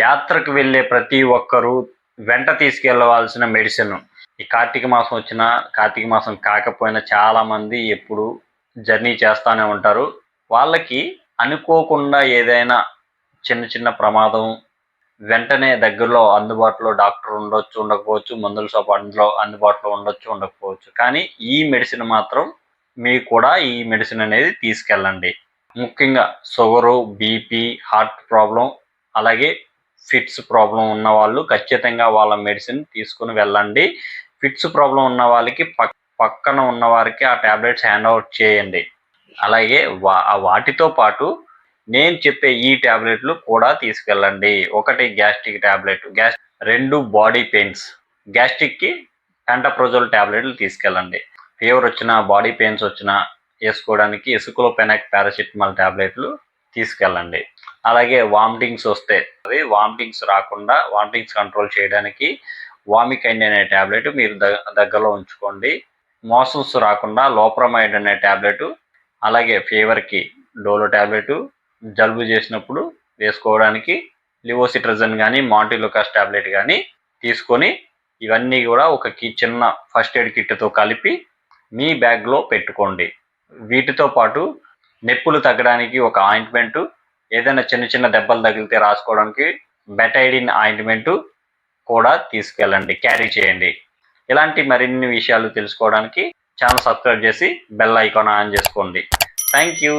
యాత్రకు వెళ్ళే ప్రతి ఒక్కరూ వెంట తీసుకెళ్ళవలసిన మెడిసిన్. ఈ కార్తీక మాసం వచ్చినా, కార్తీక మాసం కాకపోయినా చాలామంది ఎప్పుడు జర్నీ చేస్తూనే ఉంటారు. వాళ్ళకి అనుకోకుండా ఏదైనా చిన్న చిన్న ప్రమాదం వెంటనే దగ్గరలో అందుబాటులో డాక్టర్ ఉండొచ్చు, ఉండకపోవచ్చు. మందుల షాప్ అందుబాటులో ఉండొచ్చు, ఉండకపోవచ్చు. కానీ ఈ మెడిసిన్ మాత్రం మీకు కూడా ఈ మెడిసిన్ అనేది తీసుకెళ్ళండి. ముఖ్యంగా షుగరు, బీపీ, హార్ట్ ప్రాబ్లం, అలాగే ఫిట్స్ ప్రాబ్లం ఉన్న వాళ్ళు ఖచ్చితంగా వాళ్ళ మెడిసిన్ తీసుకుని వెళ్ళండి. ఫిట్స్ ప్రాబ్లం ఉన్న వాళ్ళకి పక్కన ఉన్న వారికి ఆ ట్యాబ్లెట్స్ హ్యాండ్ అవుట్ చేయండి. అలాగే వాటితో పాటు నేను చెప్పే ఈ ట్యాబ్లెట్లు కూడా తీసుకెళ్ళండి. ఒకటి గ్యాస్ట్రిక్ ట్యాబ్లెట్, 2 బాడీ పెయిన్స్. గ్యాస్ట్రిక్కి పెంటప్రోజోల్ ట్యాబ్లెట్లు తీసుకెళ్ళండి. ఫీవర్ వచ్చినా, బాడీ పెయిన్స్ వచ్చినా వేసుకోవడానికి ఎసిక్లోఫెనాక్ పారాసిటమాల్ ట్యాబ్లెట్లు తీసుకెళ్ళండి. అలాగే వామిటింగ్స్ వస్తే వామిటింగ్స్ రాకుండా వామిటింగ్స్ కంట్రోల్ చేయడానికి వామికైండ్ అనే ట్యాబ్లెట్ మీరు దగ్గరలో ఉంచుకోండి. మోషన్స్ రాకుండా లోప్రమైడ్ అనే ట్యాబ్లెట్, అలాగే ఫీవర్కి డోలో ట్యాబ్లెట్, జలుబు చేసినప్పుడు వేసుకోవడానికి లివోసిట్రజన్ కానీ మాంటిలుకాస్ ట్యాబ్లెట్ కానీ తీసుకొని ఇవన్నీ కూడా ఒక చిన్న ఫస్ట్ ఎయిడ్ కిట్తో కలిపి మీ బ్యాగ్లో పెట్టుకోండి. వీటితో పాటు నొప్పులు తగ్గడానికి ఒక ఆయింట్మెంటు, ఏదైనా చిన్న చిన్న దెబ్బలు తగిలితే రాసుకోవడానికి బెటైడిన్ ఆయింట్మెంటు కూడా తీసుకెళ్ళండి, క్యారీ చేయండి. ఇలాంటి మరిన్ని విషయాలు తెలుసుకోవడానికి ఛానల్ సబ్స్క్రైబ్ చేసి బెల్ ఐకాన్ ఆన్ చేసుకోండి. Thank you.